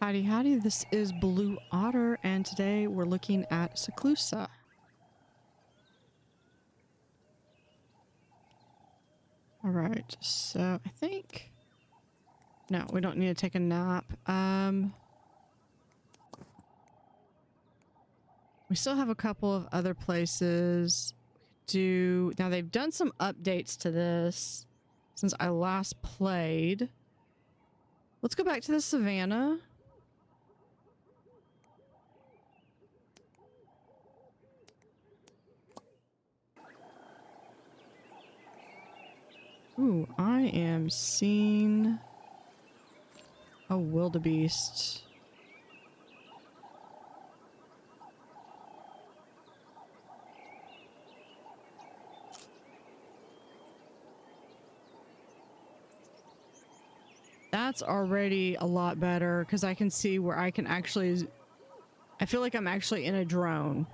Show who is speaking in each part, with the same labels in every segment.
Speaker 1: Howdy, howdy. This is Blue Otter, and today we're looking at Seclusa. All right, so I think... No, we don't need to take a nap. We still have a couple of other places we could do. Now, they've done some updates to this since I last played. Let's go back to the savannah. Ooh, I am seeing a wildebeest. That's already a lot better because I can see where I can actually... I feel like I'm actually in a drone.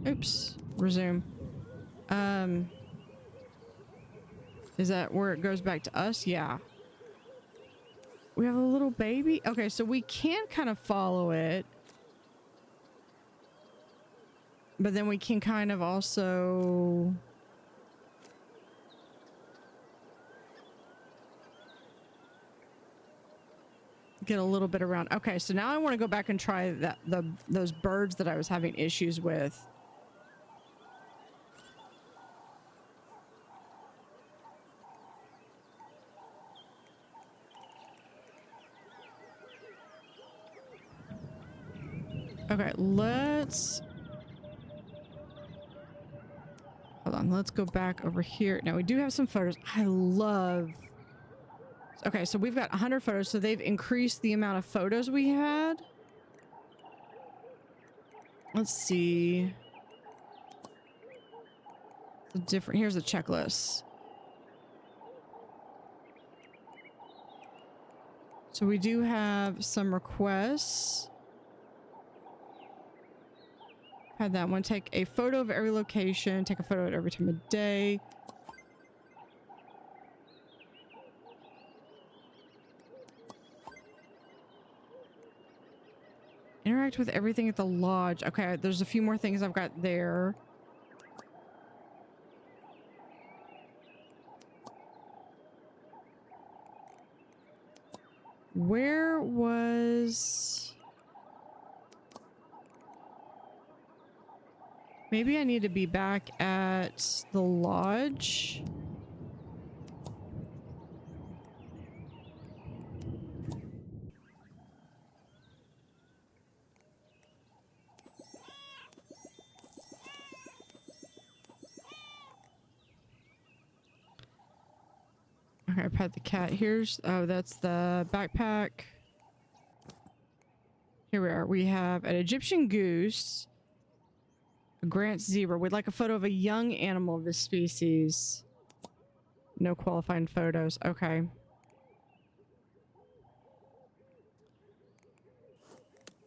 Speaker 1: Oops. Resume. Is that where it goes back to us? Yeah. We have a little baby? Okay, so we can kind of follow it. But then we can kind of also... get a little bit around. Okay, so now I want to go back and try those birds that I was having issues with. Okay, let's... Hold on, let's go back over here. Now, we do have some photos. I love... Okay, so we've got 100 photos, so they've increased the amount of photos we had. Let's see. Here's the checklist. So we do have some requests. Had that one. Take a photo of every location. Take a photo at every time of day. Interact with everything at the lodge. Okay, there's a few more things I've got there. Where was... Maybe I need to be back at the lodge. Okay, pet the cat. Here's... Oh, that's the backpack. Here we are. We have an Egyptian goose. A Grant zebra. We'd like a photo of a young animal of this species. No qualifying photos. Okay.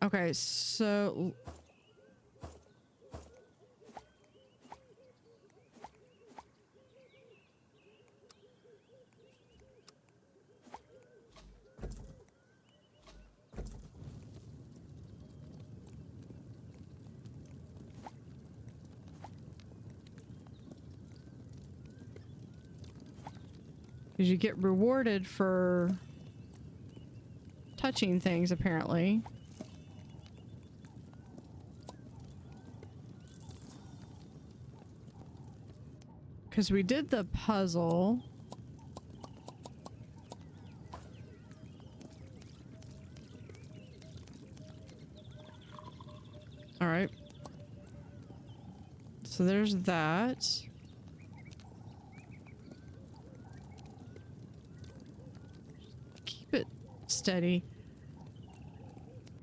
Speaker 1: Okay, so... Because you get rewarded for touching things, apparently. Because we did the puzzle. All right. So there's that. Keep it steady.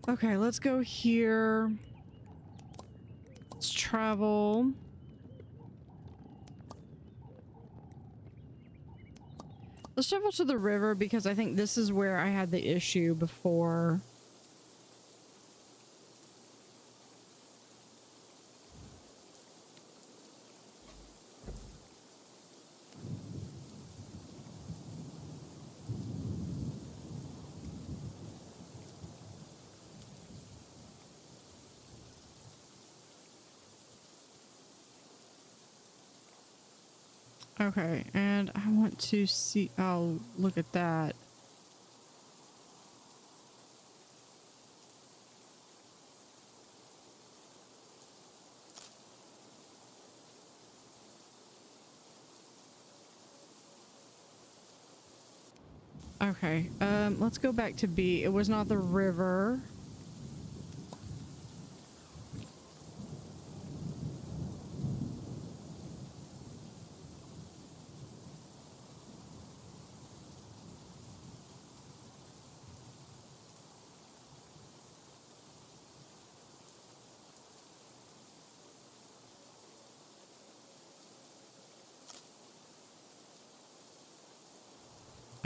Speaker 1: Okay, let's go here. Let's travel. Let's travel to the river because I think this is where I had the issue before. Okay, and I want to see. Oh, look at that. Okay, let's go back to B. It was not the river.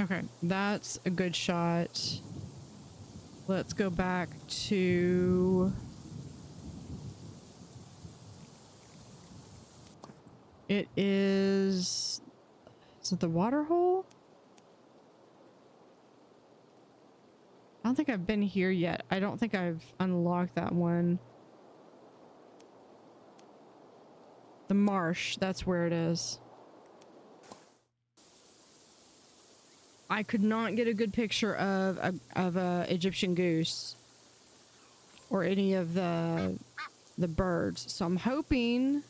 Speaker 1: Okay, that's a good shot. Let's go back to... It is... Is it the water hole? I don't think I've been here yet. I don't think I've unlocked that one. The marsh, that's where it is. I could not get a good picture of a Egyptian goose or any of the birds, so I'm hoping.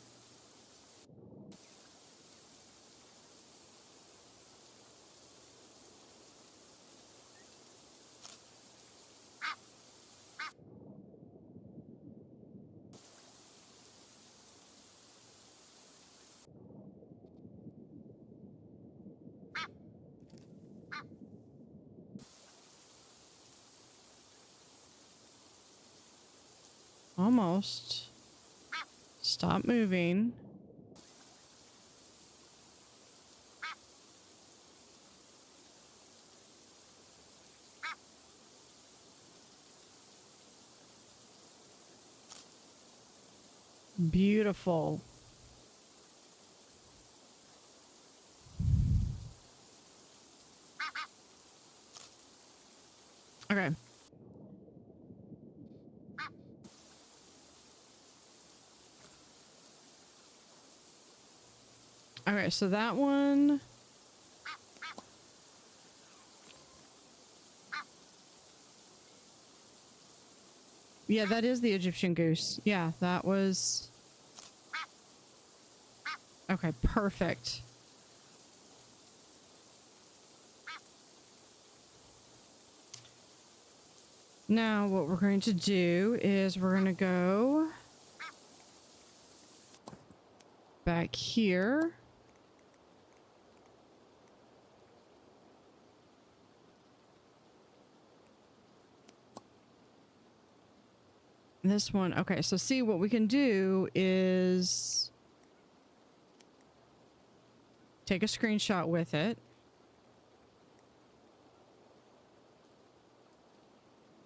Speaker 1: Almost. Stop moving. Beautiful. Okay. Okay, so that one... Yeah, that is the Egyptian goose. Yeah, that was... Okay, perfect. Now what we're going to do is we're going to go back here. This one. Okay, so see what we can do is take a screenshot with it.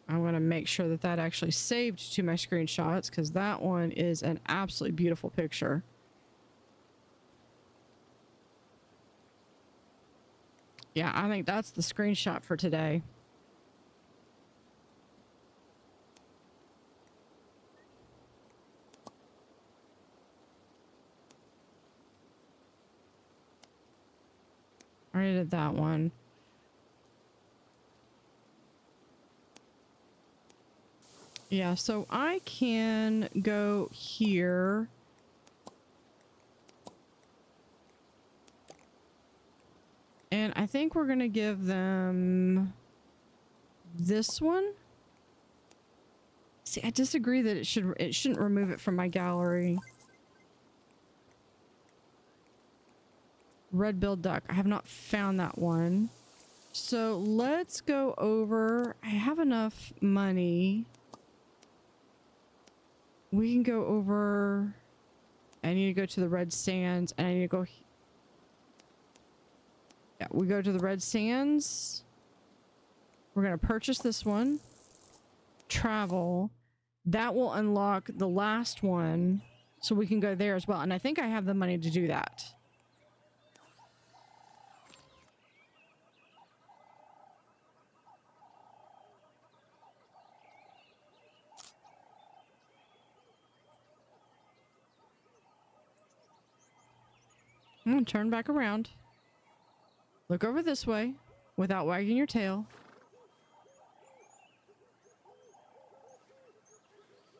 Speaker 1: I want to make sure that that actually saved to my screenshots because that one is an absolutely beautiful picture. Yeah, I think that's the screenshot for today. I already did that one. Yeah, so I can go here. And I think we're going to give them this one. See, I disagree that it shouldn't remove it from my gallery. Red-billed duck. I have not found that one. So let's go over. I have enough money. We can go over. I need to go to the red sands and I need to go. Yeah, we go to the red sands. We're going to purchase this one. Travel. That will unlock the last one. So we can go there as well. And I think I have the money to do that. I'm gonna turn back around. Look over this way without wagging your tail.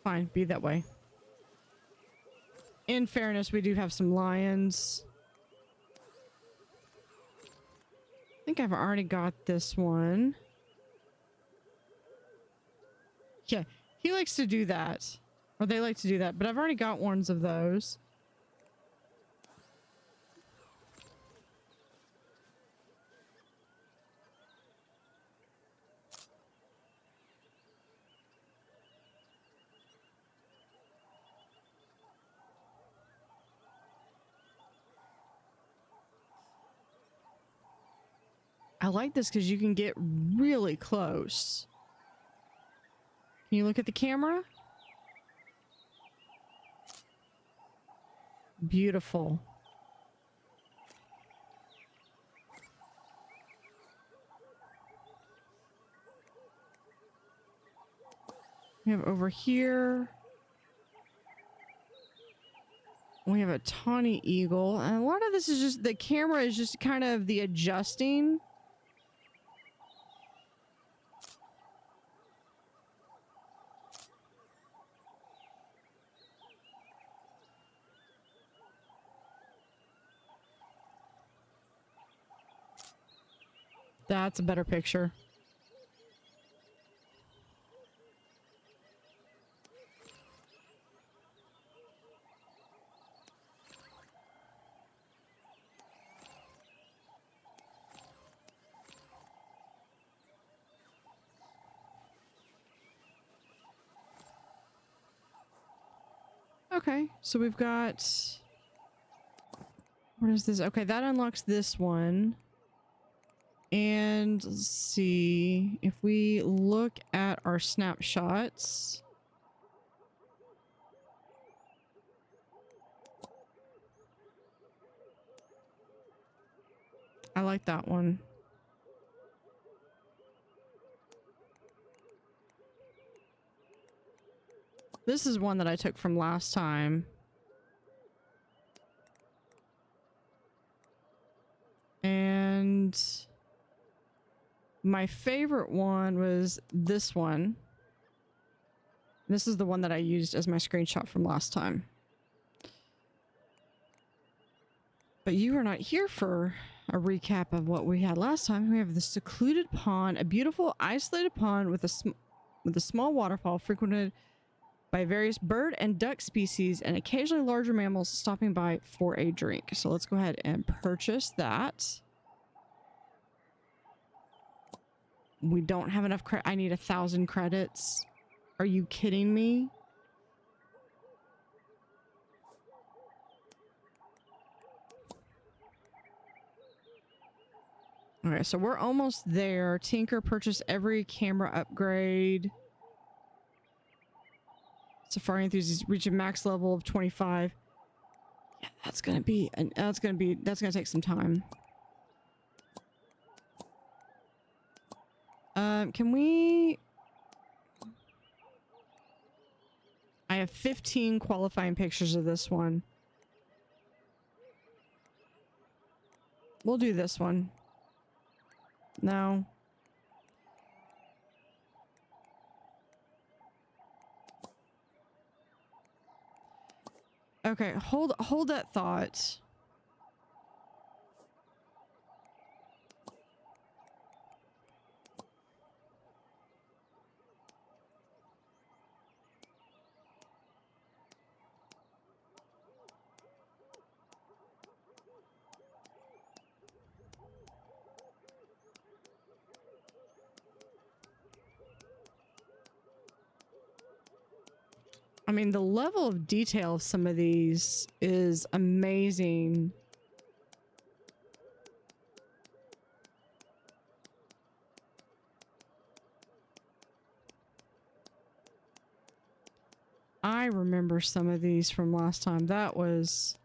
Speaker 1: Fine, be that way. In fairness, we do have some lions. I think I've already got this one. Yeah, he likes to do that. Or they like to do that, but I've already got ones of those. I like this because you can get really close. Can you look at the camera? Beautiful. We have over here. We have a tawny eagle. And a lot of this is just, the camera is just kind of the adjusting. That's a better picture. Okay, so we've got... What is this? Okay, that unlocks this one. And let's see, if we look at our snapshots. I like that one. This is one that I took from last time. And my favorite one was this one. This is the one that I used as my screenshot from last time. But you are not here for a recap of what we had last time. We have the secluded pond, a beautiful isolated pond with a small waterfall frequented by various bird and duck species and occasionally larger mammals stopping by for a drink. So let's go ahead and purchase that. We don't have enough credit. I need 1,000 credits. Are you kidding me? Okay, so we're almost there. Tinker, purchase every camera upgrade. Safari enthusiast reach a max level of 25. Yeah, that's gonna take some time. Can we... I have 15 qualifying pictures of this one. We'll do this one. No. Okay, hold that thought. I mean, the level of detail of some of these is amazing. I remember some of these from last time. That was...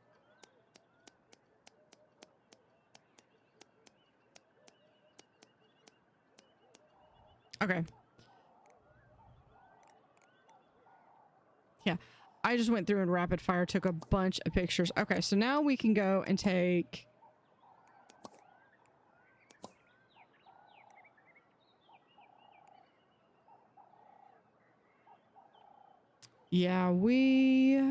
Speaker 1: Okay. Yeah. I just went through and rapid fire took a bunch of pictures. Okay, so now we can go and take... Yeah, we...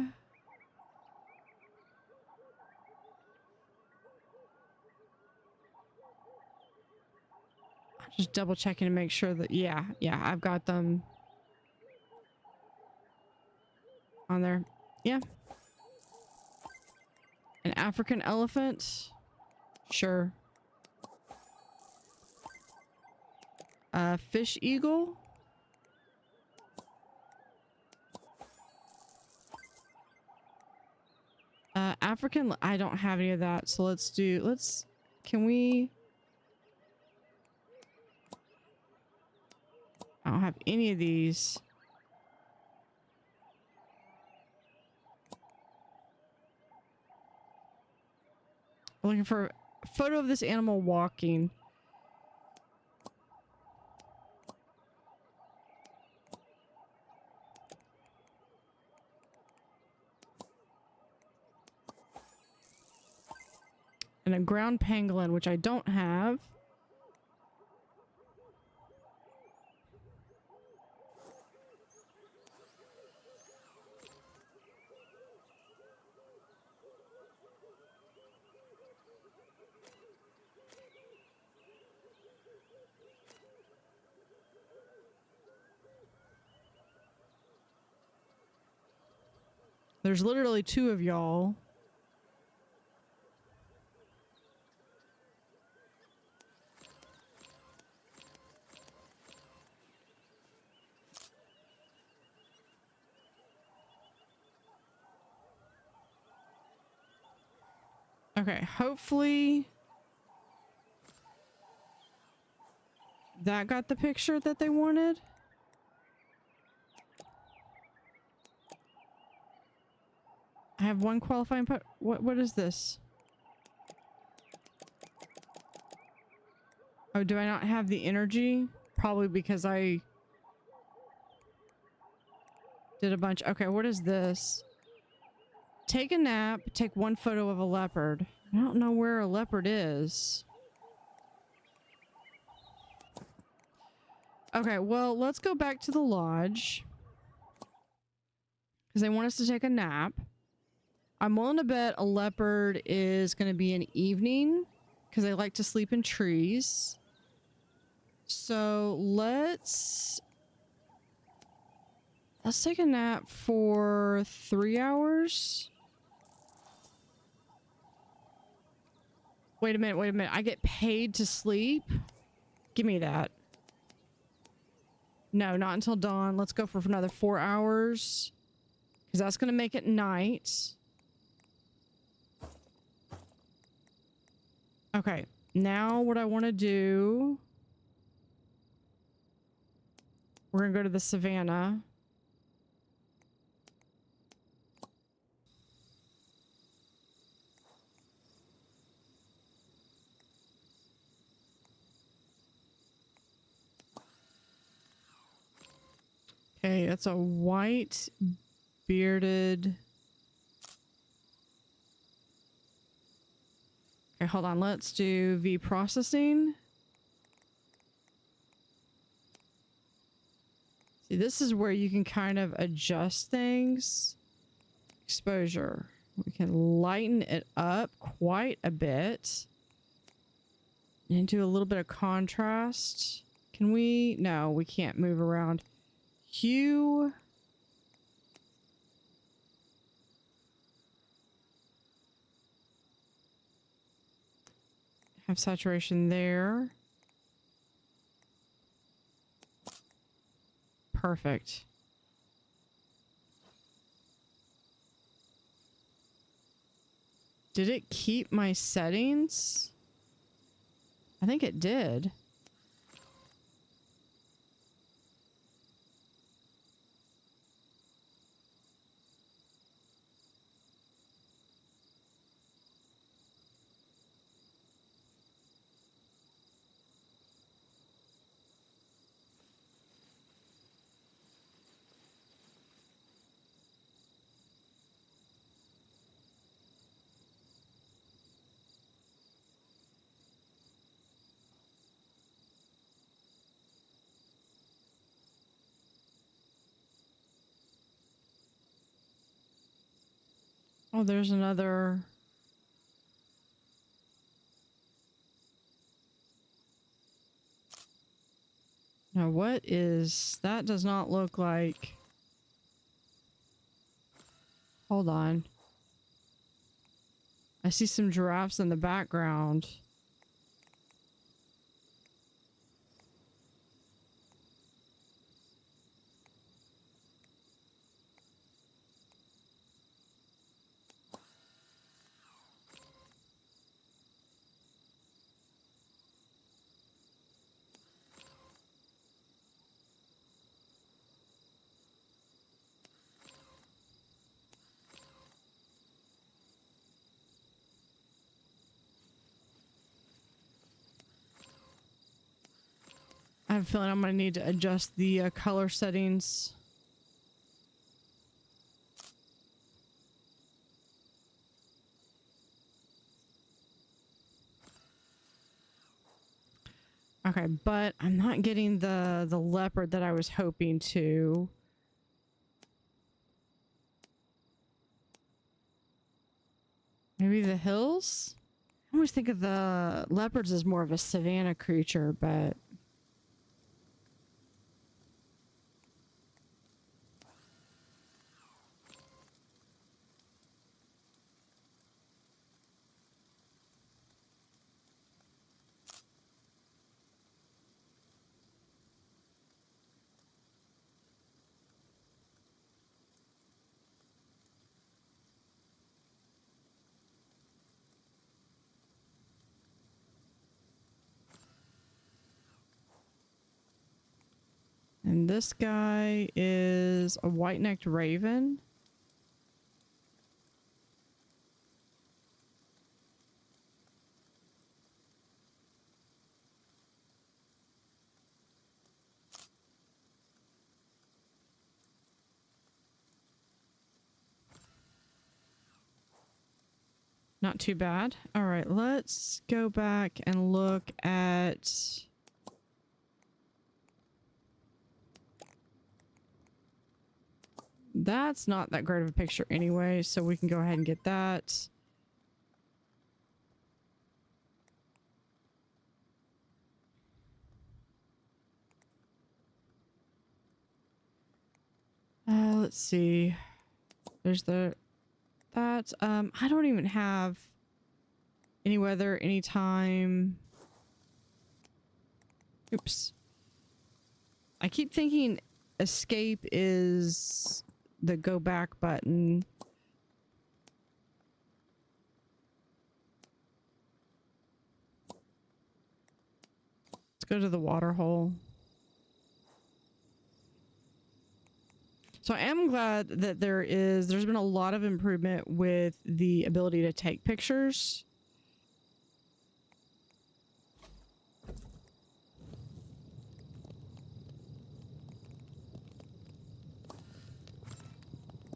Speaker 1: Just double checking to make sure that, yeah, I've got them on there. Yeah. An African elephant. Sure. Fish eagle. African, I don't have any of that. So can we? I don't have any of these. I'm looking for a photo of this animal walking. And a ground pangolin, which I don't have. There's literally 2 of y'all. Okay, hopefully that got the picture that they wanted. I have one qualifying what is this? Oh, do I not have the energy? Probably because I did a bunch. Okay, what is this? Take a nap, take 1 photo of a leopard. I don't know where a leopard is. Okay, well, let's go back to the lodge. Because they want us to take a nap. I'm willing to bet a leopard is going to be an evening. Because they like to sleep in trees. So let's take a nap for 3 hours. Wait a minute. I get paid to sleep? Give me that. No, not until dawn. Let's go for another 4 hours. Because that's going to make it night. Okay. Now what I want to do... We're going to go to the savannah. Okay, it's a white bearded... Okay, hold on. Let's do V processing. See, this is where you can kind of adjust things. Exposure. We can lighten it up quite a bit. And do a little bit of contrast. Can we? No, we can't move around. Hue. Have saturation there. Perfect. Did it keep my settings? I think it did. Oh, there's another. Now, what is that? Does not look like. Hold on. I see some giraffes in the background. I have a feeling I'm going to need to adjust the color settings. Okay, but I'm not getting the leopard that I was hoping to. Maybe the hills? I always think of the leopards as more of a savanna creature, but and this guy is a white-necked raven. Not too bad. All right, let's go back and look at... That's not that great of a picture anyway, so we can go ahead and get that. Let's see. There's that. I don't even have any weather, anytime. Oops. I keep thinking escape is the go back button. Let's go to the water hole. So I am glad that there's been a lot of improvement with the ability to take pictures.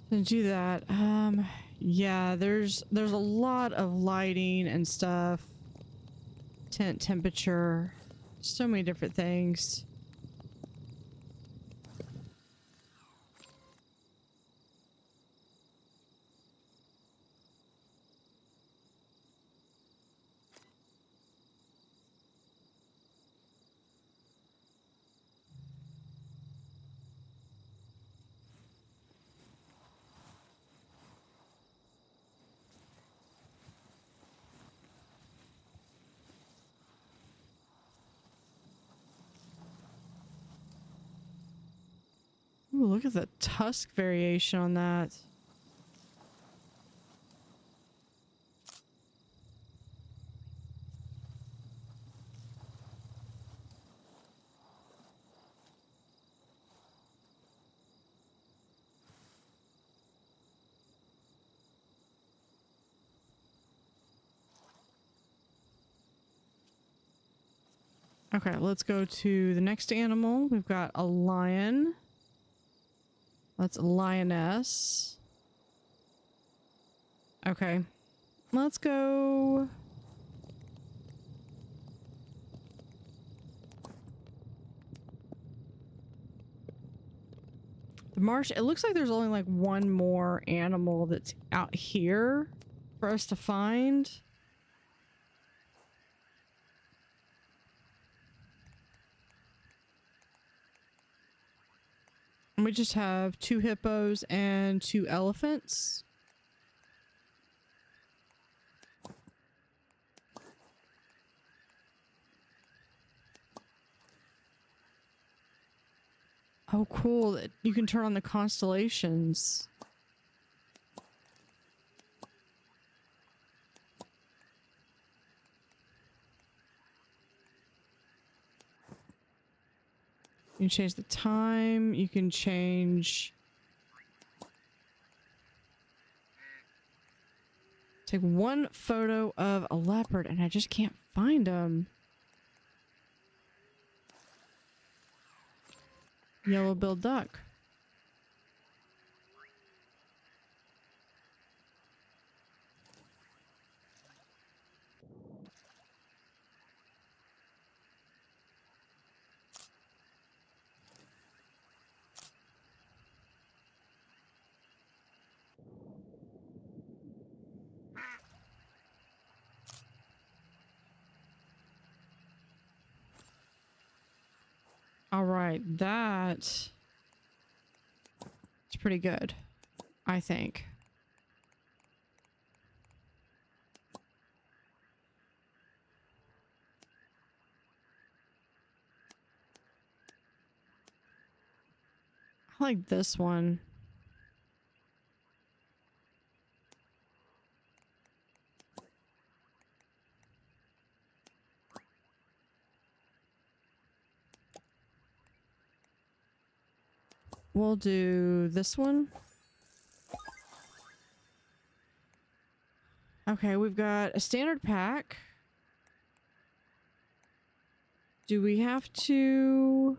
Speaker 1: To do that, yeah, there's a lot of lighting and stuff. Tent temperature, so many different things. Ooh, look at the tusk variation on that. Okay, let's go to the next animal. We've got a lion. That's a lioness. Okay. Let's go... The The marsh, it looks like there's only like one more animal that's out here for us to find. And we just have 2 hippos and 2 elephants. Oh, cool. You can turn on the constellations. You can change the time. You can change... Take one photo of a leopard and I just can't find them. Yellow-billed duck. All right, that's pretty good, I think. I like this one. We'll do this one. Okay, we've got a standard pack. Do we have to...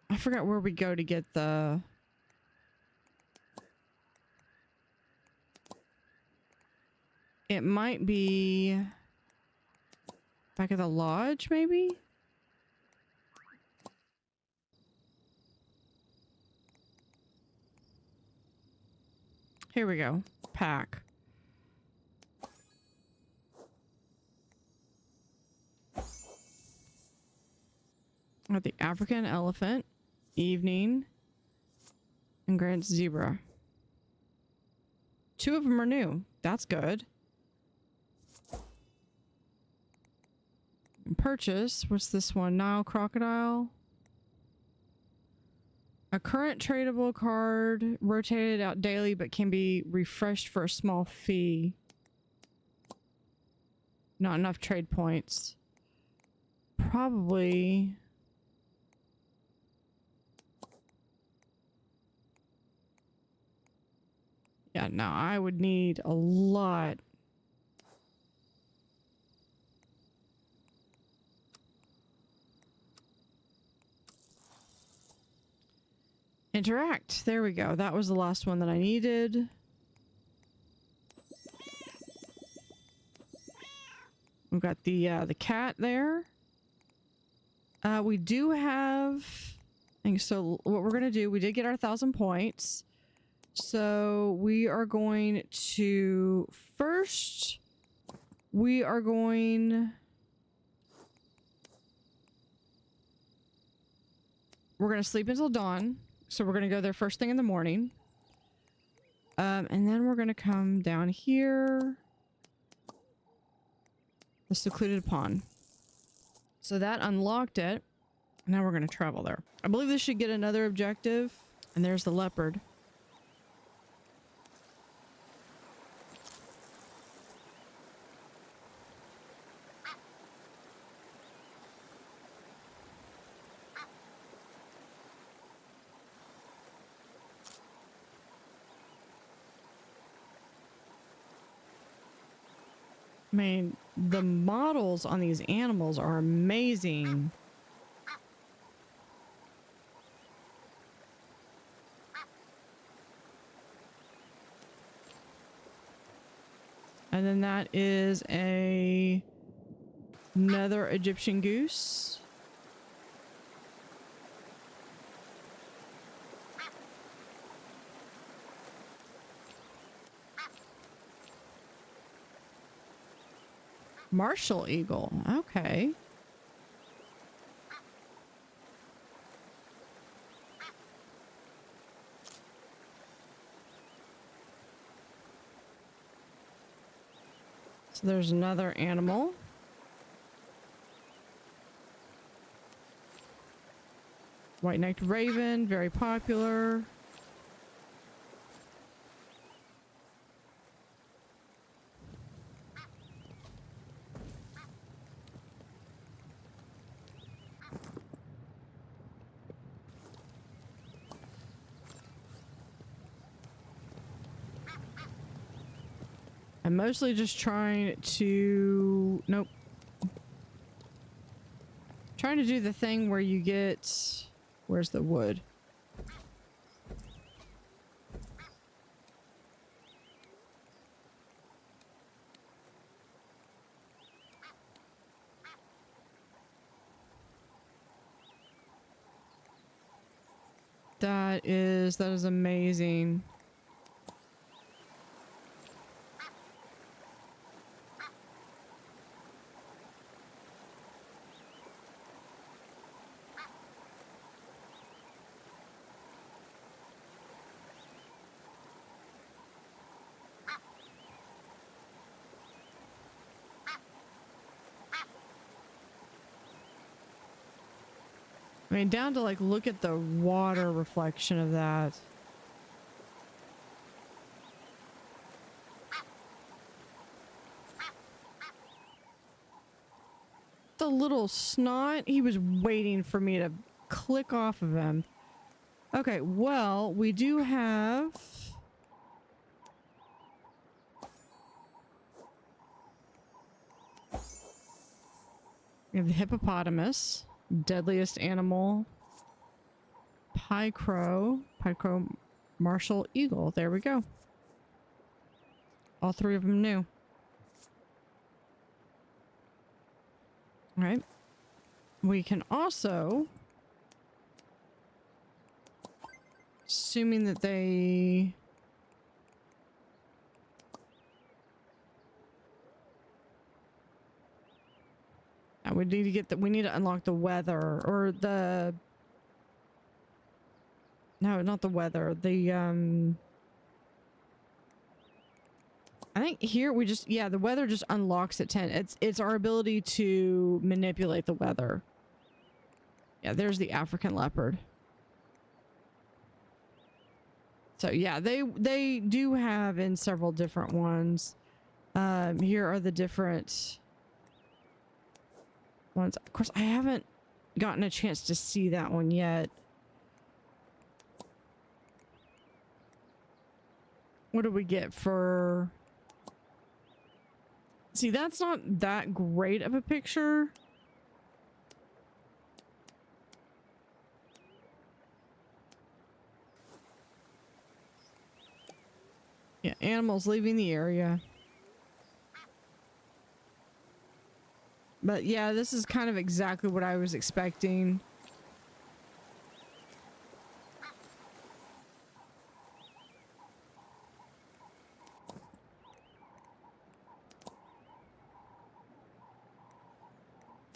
Speaker 1: I forgot where we go to get the... It might be... back at the lodge, maybe? Here we go. Pack. Got the African elephant, evening, and Grant's zebra. 2 of them are new. That's good. Purchase. What's this one? Nile crocodile. A current tradable card, rotated out daily, but can be refreshed for a small fee. Not enough trade points. Probably... Yeah, no, I would need a lot. Interact. There we go. That was the last one that I needed. We've got the cat there. We do have... So what we're going to do, we did get our 1,000 points. So we are going to... First, we are going... We're going to sleep until dawn. So we're going to go there first thing in the morning. And then we're going to come down here. The secluded pond. So that unlocked it. Now we're going to travel there. I believe this should get another objective. And there's the leopard. I mean, the models on these animals are amazing. And then that is another Egyptian goose. Martial eagle. Okay. So there's another animal. White-necked raven, very popular. I'm mostly just trying to... Nope. Trying to do the thing where you get... Where's the wood? That is amazing. I mean, down to like, look at the water reflection of that. The little snot, he was waiting for me to click off of him. Okay, well, we do have... We have the hippopotamus, deadliest animal, pie crow, martial eagle. There we go. All three of them new. All right. We can also, assuming that they... we need to get the, we need to unlock the weather or the, no, not the weather. The, I think here we just, yeah, the weather just unlocks at 10. It's our ability to manipulate the weather. Yeah, there's the African leopard. So yeah, they do have in several different ones. Here are the different ones. Of course, I haven't gotten a chance to see that one yet. What do we get for... See, that's not that great of a picture. Yeah, animals leaving the area. But yeah, this is kind of exactly what I was expecting.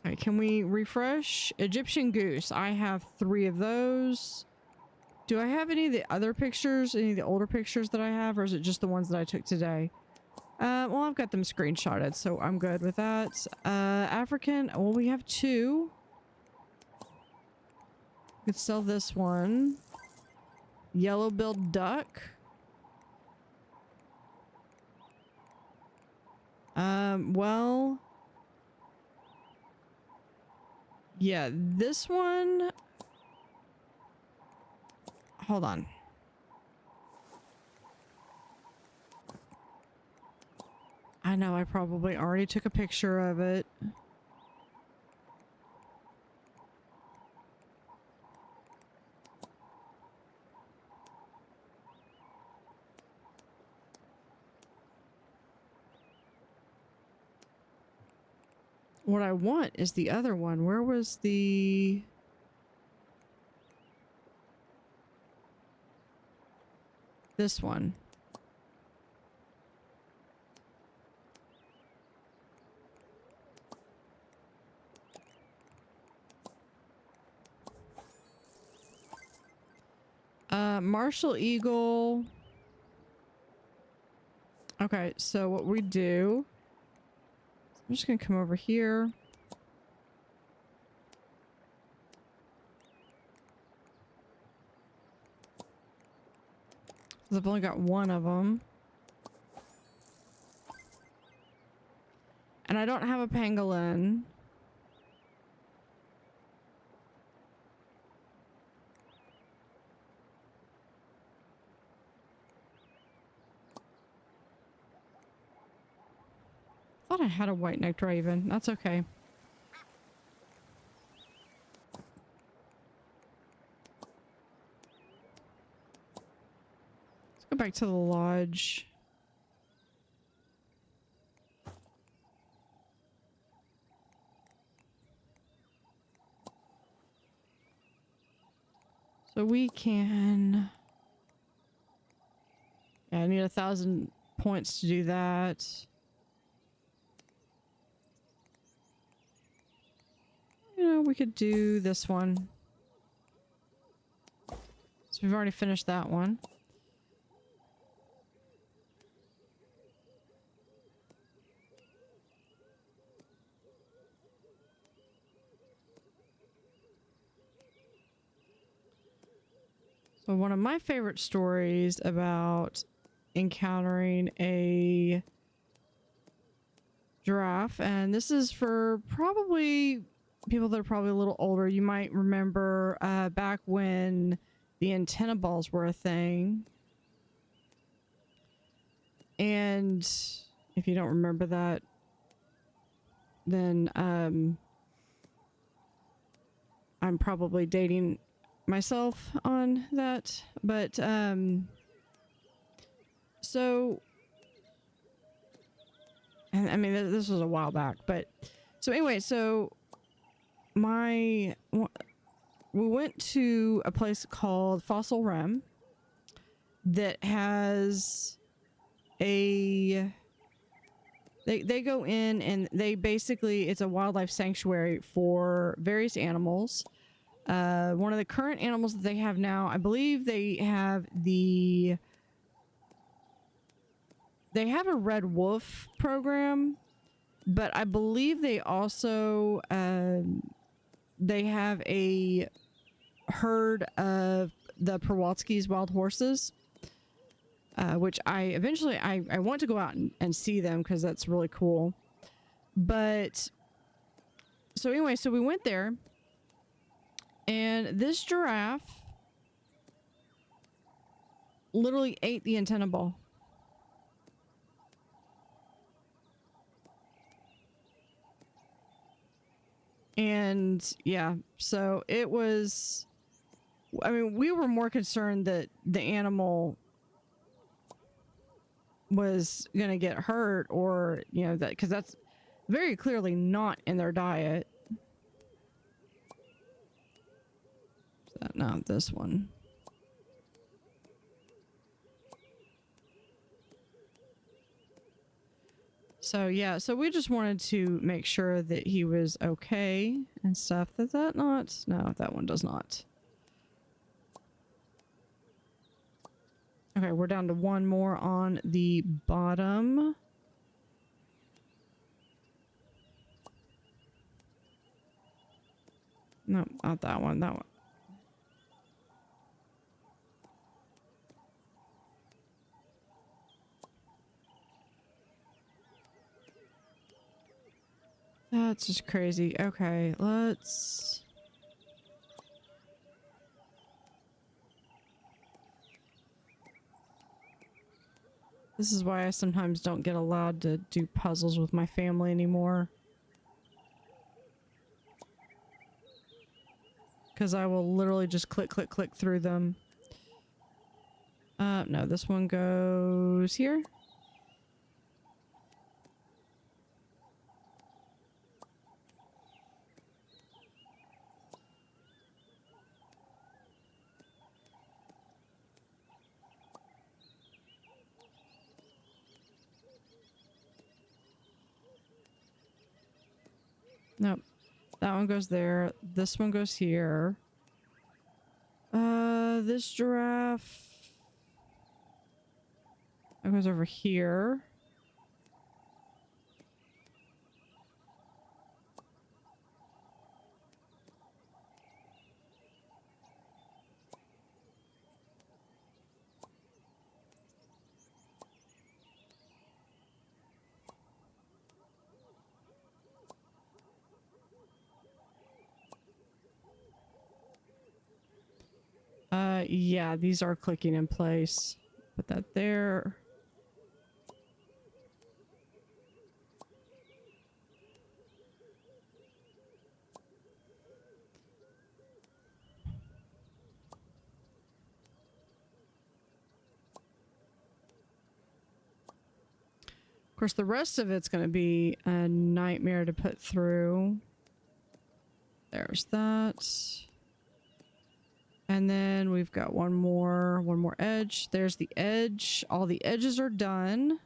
Speaker 1: All right, can we refresh? Egyptian goose. I have 3 of those. Do I have any of the other pictures? Any of the older pictures that I have? Or is it just the ones that I took today? Well, I've got them screenshotted, so I'm good with that. African, well, we have 2. Could sell this one. Yellow-billed duck. Well... yeah, this one... hold on. I know I probably already took a picture of it. what I want is the other one. Where was the... This one. Martial Eagle. Okay, so what we do... I'm just gonna come over here. I've only got one of them. And I don't have a pangolin. Thought I had a white-necked raven. That's okay. Let's go back to the lodge. So we can... Yeah, I need 1,000 points to do that. You know, we could do this one. So we've already finished that one. So one of my favorite stories about encountering a giraffe, and this is for probably people that are probably a little older. You might remember back when the antenna balls were a thing. And if you don't remember that, then I'm probably dating myself on that. But so, and I mean, this was a while back, but so anyway, so we went to a place called Fossil Rim that has a... They go in and they basically, it's a wildlife sanctuary for various animals. One of the current animals that they have now, I believe they have a red wolf program, but I believe they also they have a herd of the Przewalski's wild horses. Which I eventually want to go out and see them because that's really cool. But so anyway, so we went there and this giraffe literally ate the antenna ball. And yeah, so it was, I mean, we were more concerned that the animal was gonna get hurt, or you know, that because that's very clearly not in their diet. Not this one. So yeah, so we just wanted to make sure that he was okay and stuff. Does that not? No, that one does not. Okay, we're down to one more on the bottom. No, not that one, that one. That's just crazy. Okay, let's... This is why I sometimes don't get allowed to do puzzles with my family anymore. Because I will literally just click, click, click through them. No, this one goes here. Nope. That one goes there. This one goes here. This giraffe. That goes over here. Yeah, these are clicking in place. Put that there. Of course, the rest of it's going to be a nightmare to put through. There's that. And then we've got one more edge. There's the edge. All the edges are done.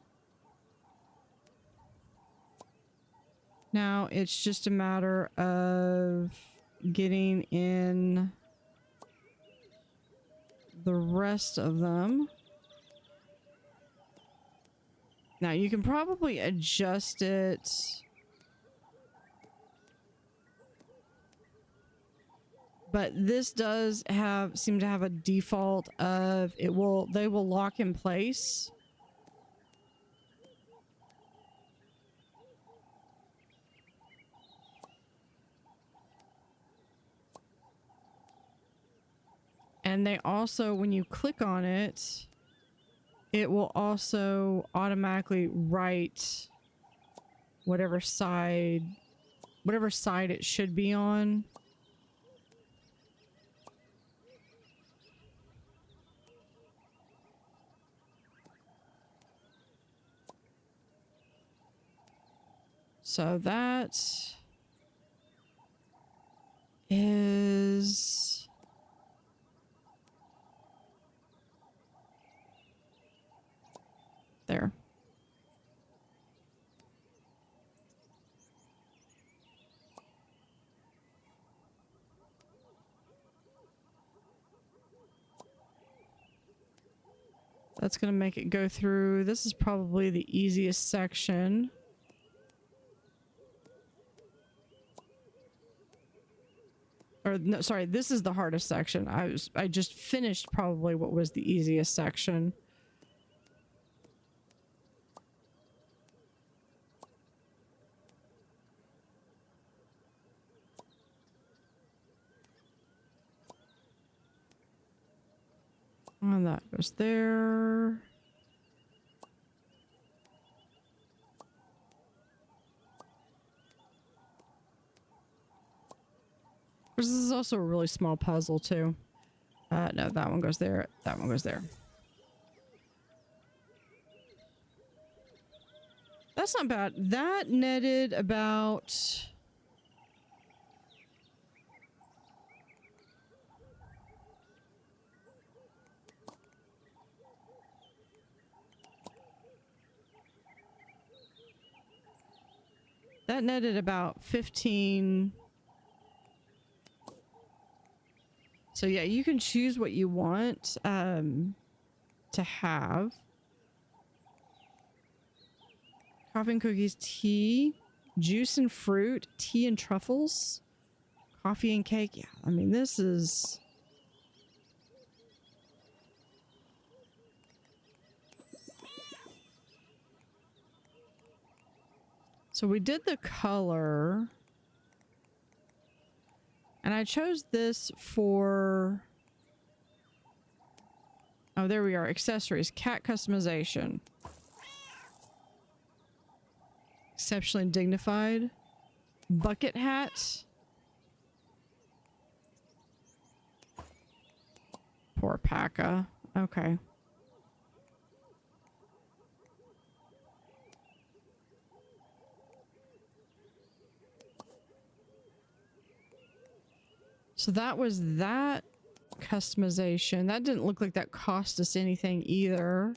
Speaker 1: Now it's just a matter of getting in the rest of them. Now you can probably adjust it. But this does seem to have a default of they will lock in place. And they also, when you click on it, it will also automatically write whatever side it should be on. So that is there. That's going to make it go through. This is probably the easiest section. Or no, sorry, this is the hardest section. I just finished probably what was the easiest section. And that goes there. This is also a really small puzzle too. No, that one goes there. That one goes there. That's not bad. That netted about... That netted about 15... So yeah, you can choose what you want to have. Coffee and cookies, tea, juice and fruit, tea and truffles, coffee and cake. Yeah, I mean, this is... So we did the color. And I chose this for... Oh, there we are. Accessories. Cat customization. Exceptionally dignified. Bucket hat. Poor Paka. Okay. So that was that customization. That didn't look like that cost us anything either.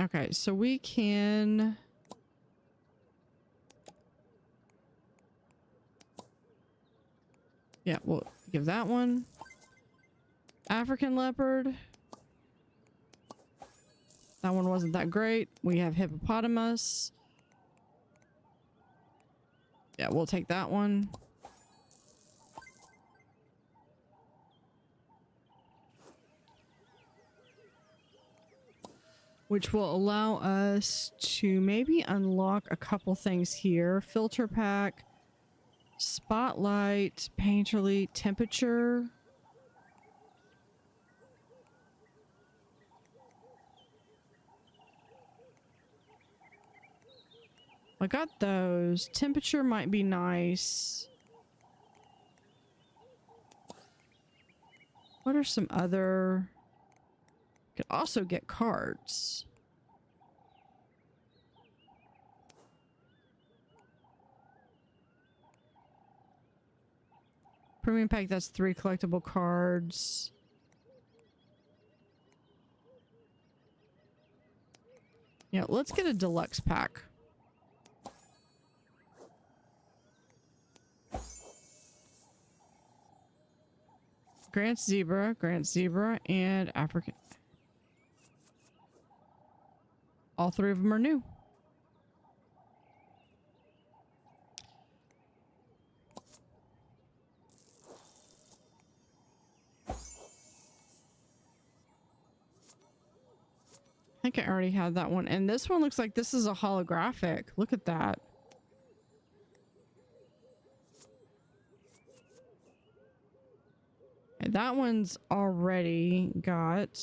Speaker 1: Okay, so we can... Yeah, we'll give that one. African leopard. That one wasn't that great. We have hippopotamus. Yeah, we'll take that one. Which will allow us to maybe unlock a couple things here. Filter pack, spotlight, painterly, temperature. I got those. Temperature might be nice. What are some other... Could also get cards. Premium pack, that's 3 collectible cards. Yeah, let's get a deluxe pack. Grant's Zebra, and African. All 3 of them are new. I think I already had that one. And this one looks like this is a holographic. Look at that. Okay, that one's already got...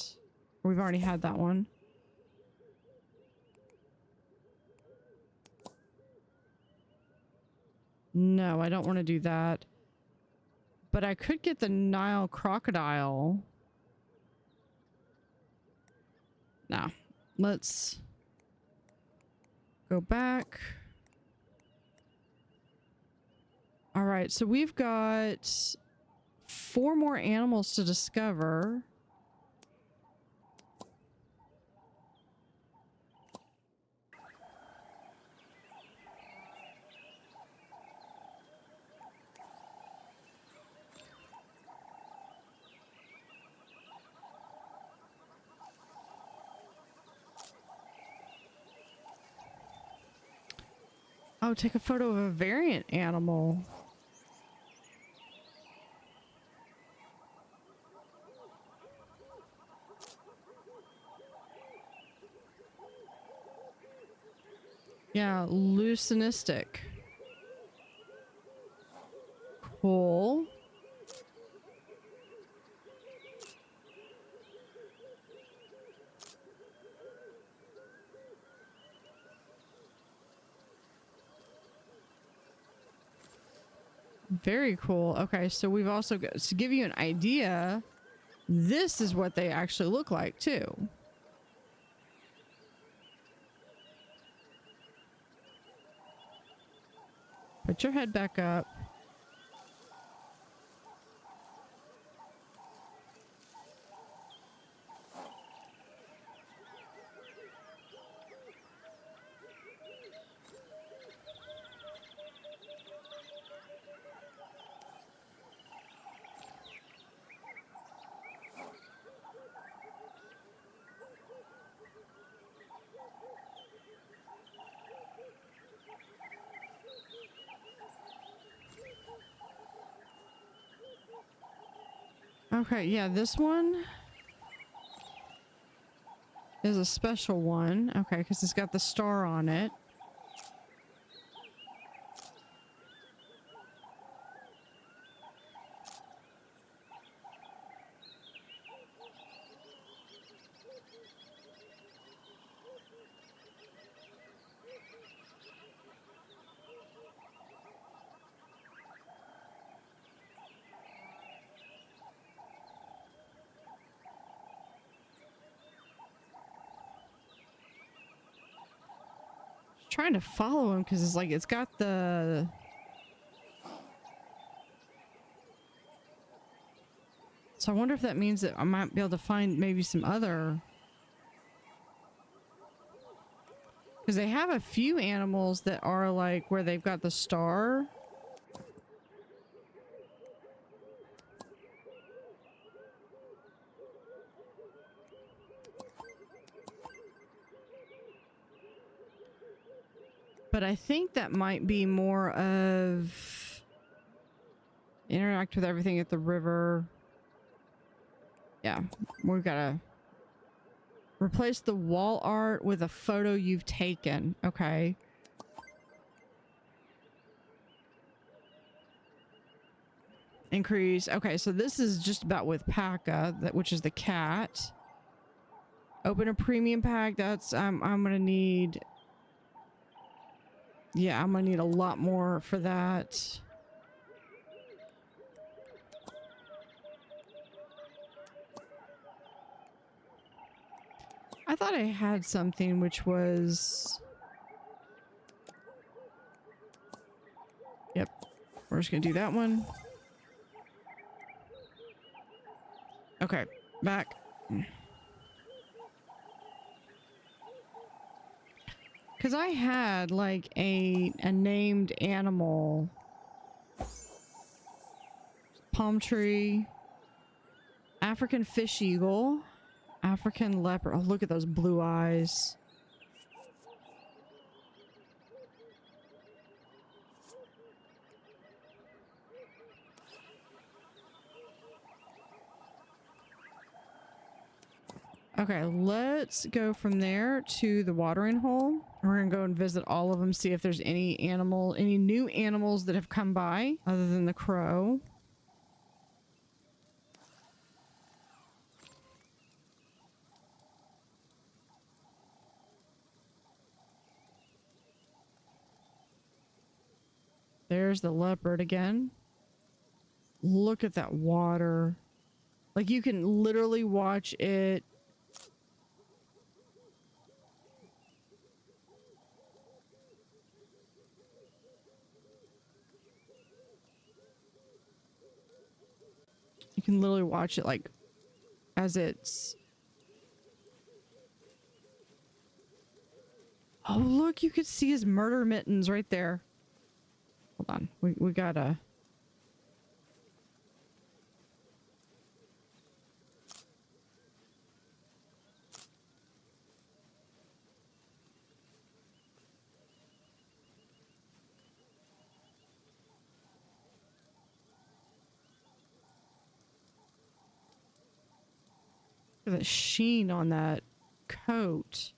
Speaker 1: We've already had that one. No, I don't want to do that. But I could get the Nile crocodile. Nah. Let's go back. All right, so we've got 4 more animals to discover. Oh, take a photo of a variant animal. Yeah, leucinistic. Cool. Very cool. Okay, so we've also got, to give you an idea, this is what they actually look like too. Put your head back up. Okay, yeah, this one is a special one. Okay, because it's got the star on it. Trying to follow him because it's like it's got the so I wonder if that means that I might be able to find maybe some other Because they have a few animals that are like where they've got the star. But I think that might be more of interact with everything at the river. Yeah, we've got to replace the wall art with a photo you've taken. Okay. Increase. Okay, so this is just about with Paka, which is the cat. Open a premium pack. That's I'm gonna need. Yeah, I'm gonna need a lot more for that. I thought I had something which was... Yep. We're just gonna do that one. Okay. Back. Because I had like a named animal. Palm tree. African fish eagle. African leopard. Oh, look at those blue eyes. Okay, let's go from there to the watering hole. We're gonna go and visit all of them, see if there's any new animals that have come by other than the crow. There's the leopard again. Look at that water. Like you can literally watch it. You can literally watch it like as it's... Oh, look, you could see his murder mittens right there. Hold on. We gotta... Look at the sheen on that coat.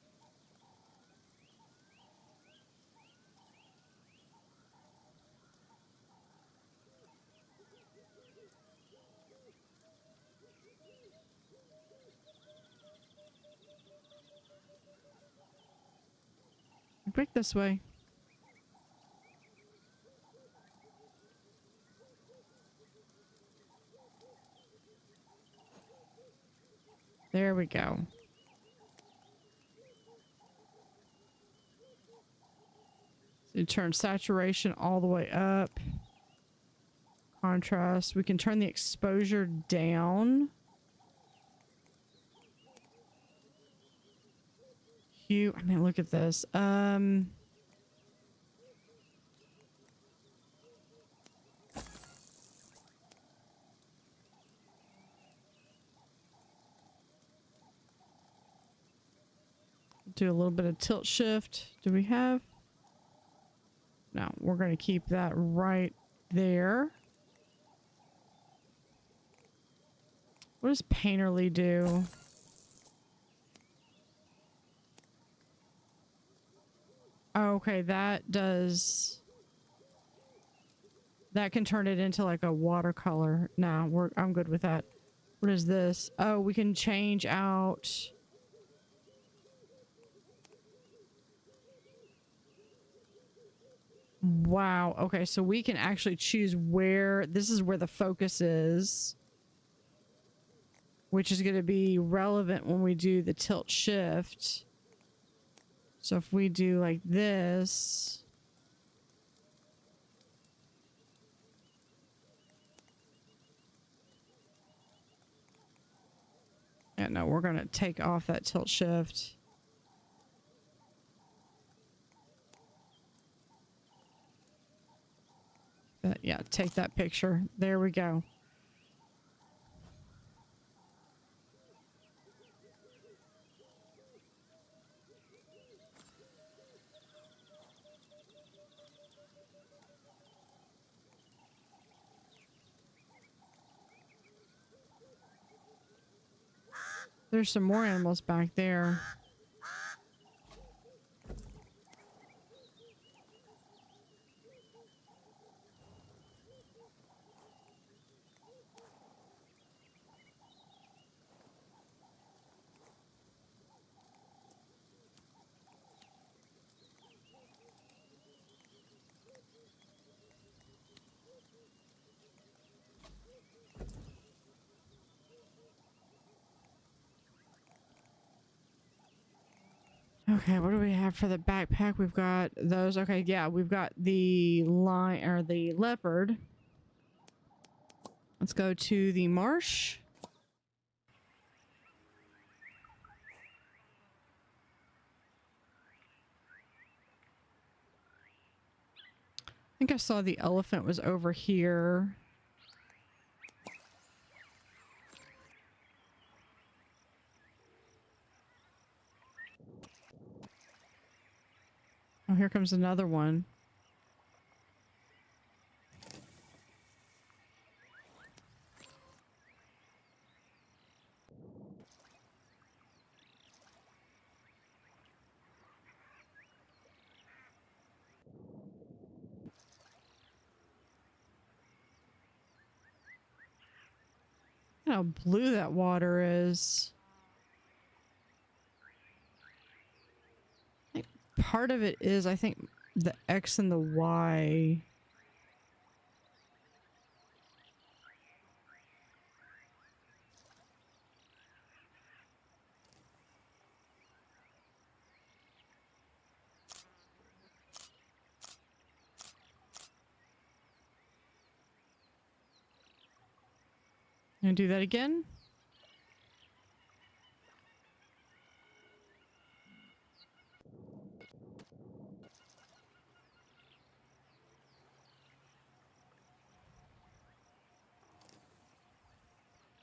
Speaker 1: Break this way. There we go. So you turn saturation all the way up. Contrast. We can turn the exposure down. Hue. I mean, look at this. Do a little bit of tilt shift. Do we have? No, we're going to keep that right there. What does Painterly do? Oh, okay, that does... That can turn it into like a watercolor. No, I'm good with that. What is this? Oh, we can change out... Wow. Okay, so we can actually choose where... This is where the focus is. Which is going to be relevant when we do the tilt shift. So if we do like this... Yeah, no, we're going to take off that tilt shift. Yeah, take that picture. There we go. There's some more animals back there. Okay, what do we have for the backpack? We've got those. Okay, yeah, we've got the lion or the leopard. Let's go to the marsh. I think I saw the elephant was over here. Oh, here comes another one. Look how blue that water is. I think part of it is, I think, the X and the Y. Gonna do that again.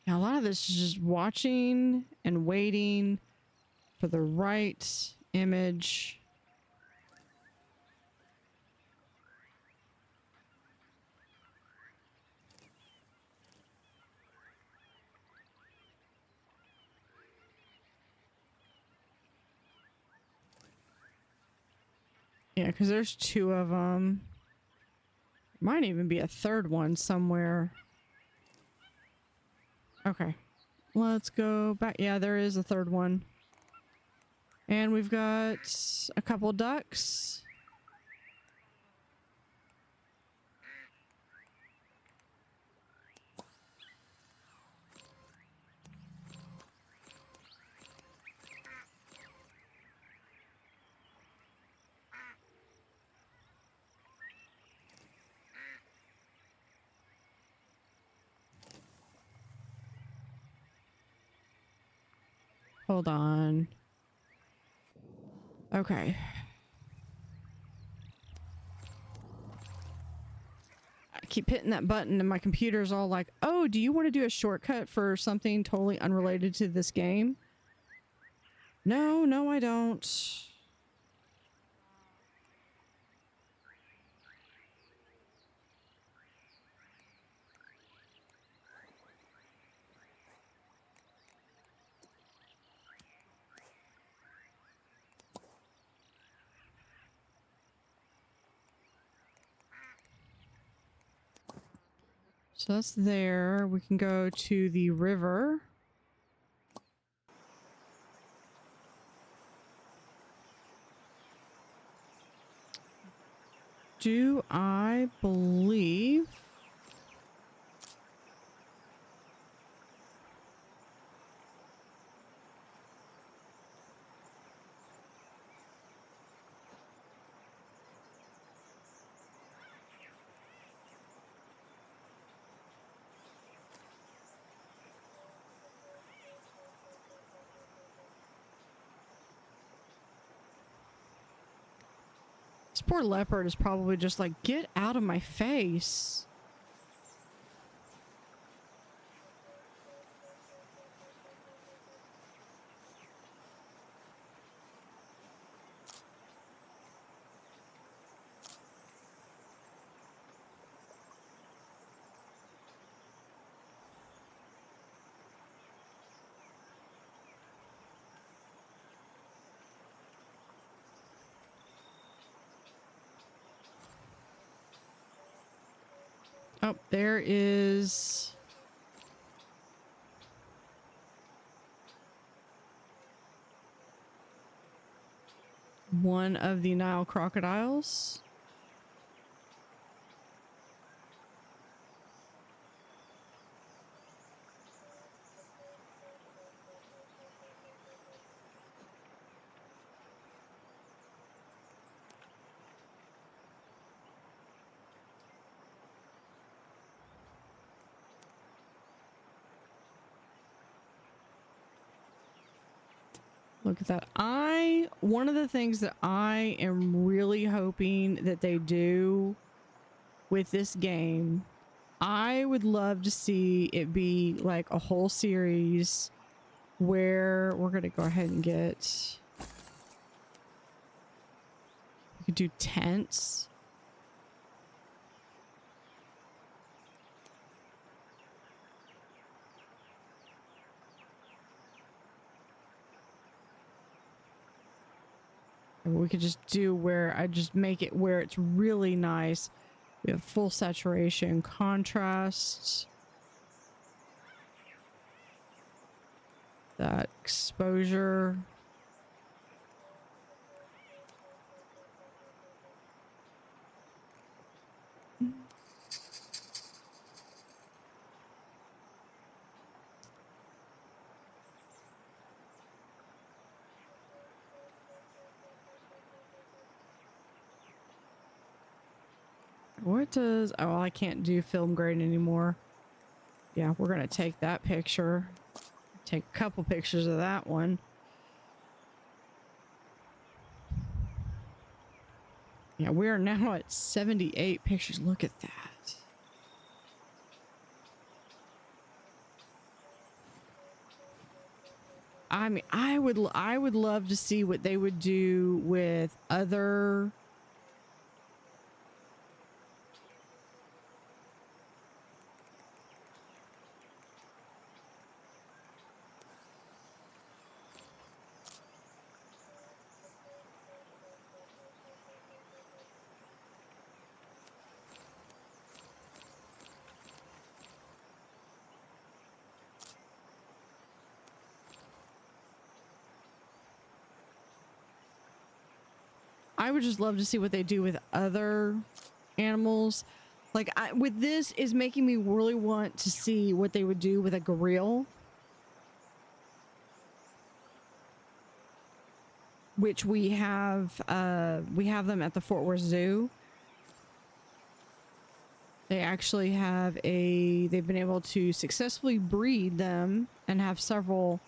Speaker 1: Now, a lot of this is just watching and waiting for the right image. Yeah, because there's two of them. Might even be a third one somewhere. Okay. Let's go back. Yeah, there is a third one. And we've got a couple ducks. Hold on. Okay. I keep hitting that button and my computer's all like, oh, do you want to do a shortcut for something totally unrelated to this game? No, no, I don't. So that's there. We can go to the river. Do I believe... It's poor leopard is probably just like, get out of my face. Oh, there is one of the Nile crocodiles. Look at that. One of the things that I am really hoping that they do with this game, I would love to see it be like a whole series where we're going to go ahead and get, we could do tents. We could just do where I just make it where it's really nice. We have full saturation, contrast, that exposure. What does, oh, I can't do film grade anymore. Yeah, we're going to take that picture. Take a couple pictures of that one. Yeah, we are now at 78 pictures. Look at that. I mean, I would love to see what they would do with other I would just love to see what they do with other animals. Like with this is making me really want to see what they would do with a gorilla, which we have them at the Fort Worth Zoo. They actually have they've been able to successfully breed them and have several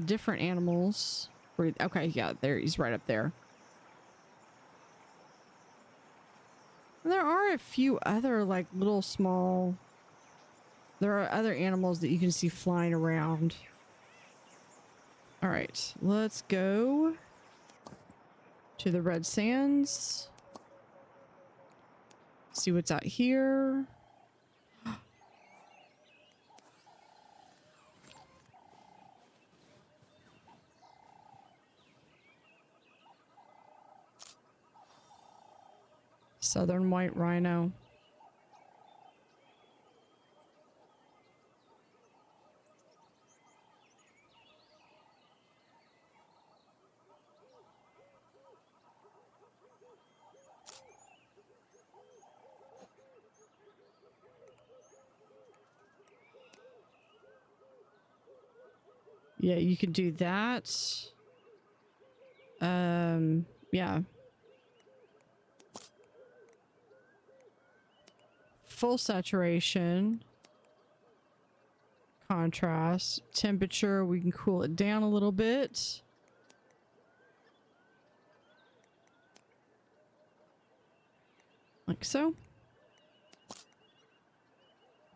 Speaker 1: different animals. Okay, yeah, there he's right up there. There are a few other like little small. There are other animals that you can see flying around. All right, let's go to the Red Sands. See what's out here. Southern white rhino. Yeah, you can do that. Yeah. Full saturation. Contrast. Temperature, we can cool it down a little bit. Like so.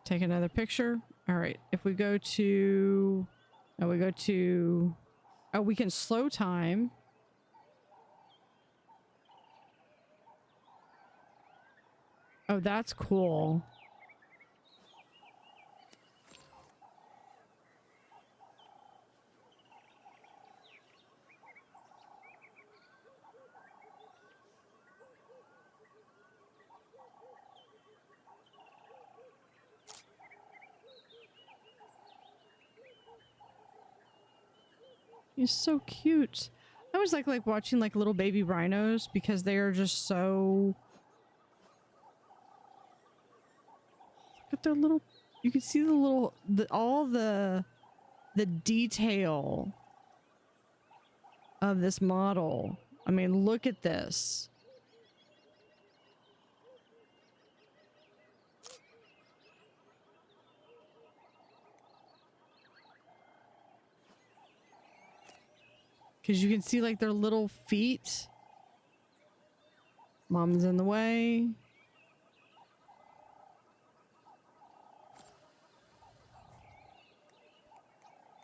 Speaker 1: Take another picture. All right. If we go to, oh, we can slow time. Oh, that's cool. He's so cute. I always like watching like little baby rhinos because they are just so. Look at their little. You can see the little, all the detail of this model. I mean, look at this. Because you can see like their little feet. Mom's in the way.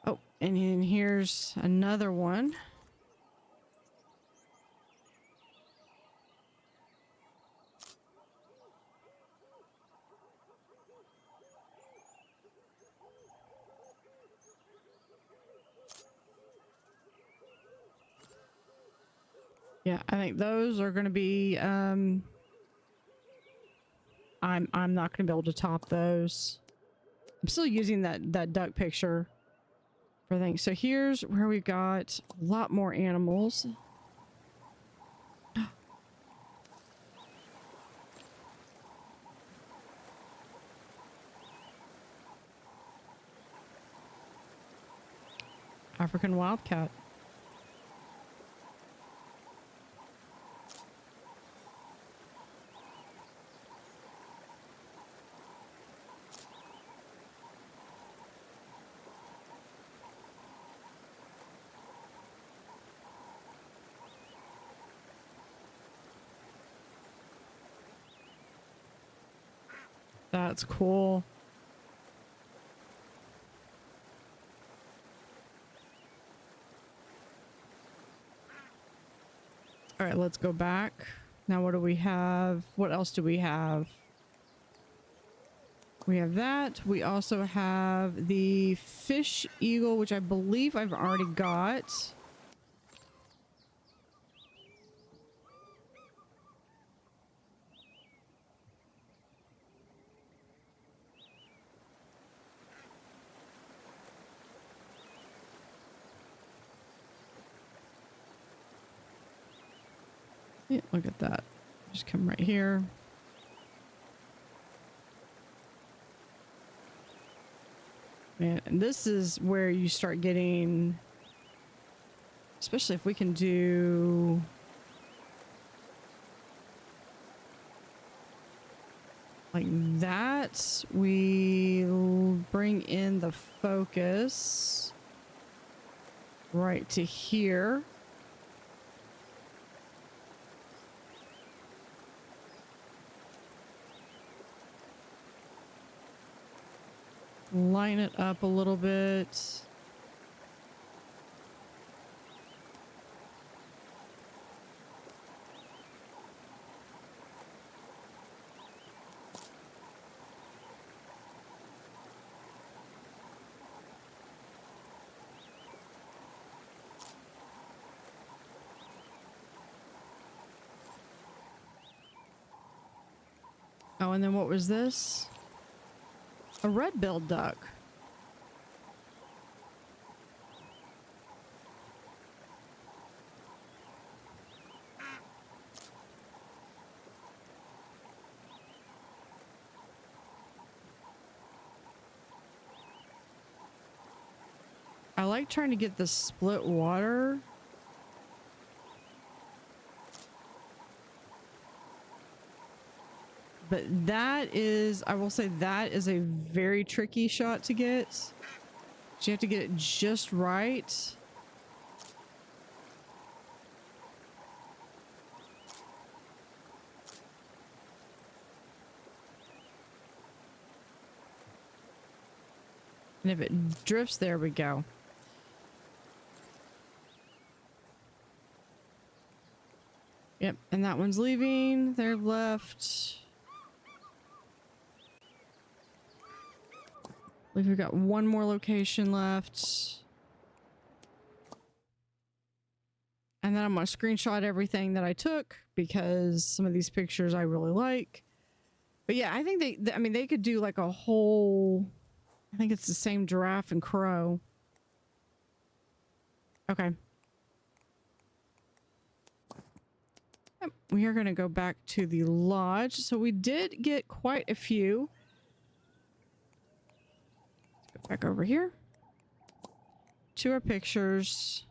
Speaker 1: Oh, and then here's another one. Yeah, I think those are going to be, I'm not going to be able to top those. I'm still using that duck picture for things. So here's where we've got a lot more animals. African wildcat. That's cool. All right, let's go back. Now what do we have? What else do we have? We have that. We also have the fish eagle, which I believe I've already got. Yeah, look at that. Just come right here. Man, and this is where you start getting, especially if we can do like that, we bring in the focus right to here. Line it up a little bit. Oh, and then what was this? A red-billed duck. I like trying to get the split water. But that is, I will say that is a very tricky shot to get. You have to get it just right. And if it drifts, there we go. Yep, and that one's leaving. They're left. We've got one more location left. And then I'm going to screenshot everything that I took because some of these pictures I really like. But yeah, I think I mean, they could do like a whole, I think it's the same giraffe and crow. Okay. Yep, we are going to go back to the lodge. So we did get quite a few. Let's go back over here to our pictures.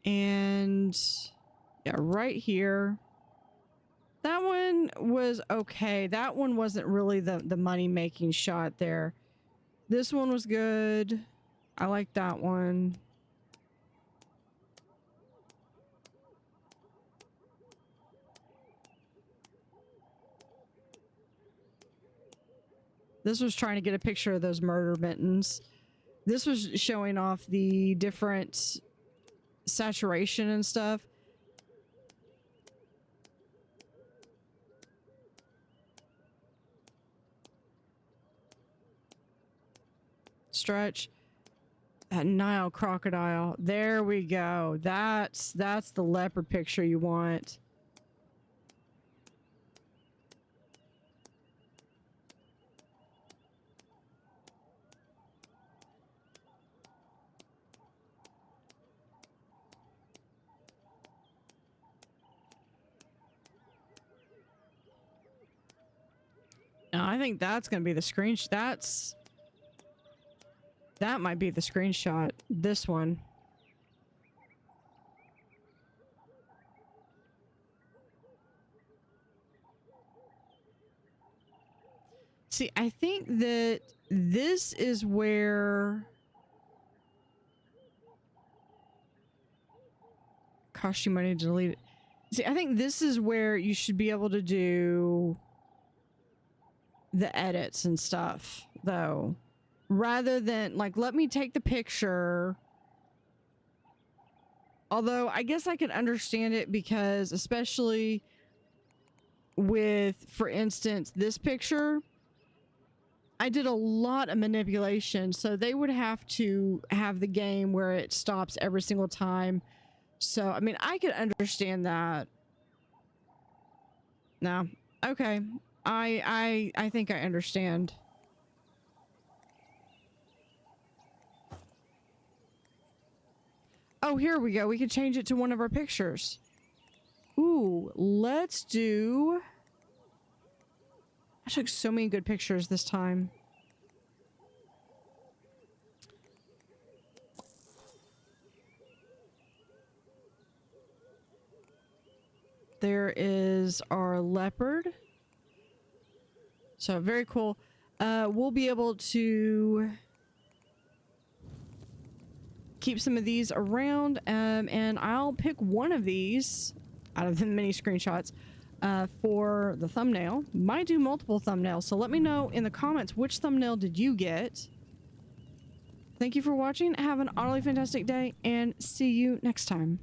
Speaker 1: And yeah, right here. That one was okay. That one wasn't really the money-making shot there. This one was good. I like that one. This was trying to get a picture of those murder mittens. This was showing off the different saturation and stuff. Stretch. That Nile crocodile. There we go. That's the leopard picture you want. Now, I think that's going to be the screenshot. That might be the screenshot. This one. See, I think that this is where... Cost you money to delete it. See, I think this is where you should be able to do the edits and stuff, though. Rather than, like, let me take the picture. Although, I guess I could understand it because, especially with, for instance, this picture, I did a lot of manipulation, so they would have to have the game where it stops every single time. So, I mean, I could understand that. No. Okay. I think I understand. Oh, here we go. We can change it to one of our pictures. Ooh, let's do... I took so many good pictures this time. There is our leopard. So very cool. We'll be able to keep some of these around, and I'll pick one of these out of the many screenshots for the thumbnail. Might do multiple thumbnails, so let me know in the comments which thumbnail did you get. Thank you for watching. Have an utterly fantastic day, and see you next time.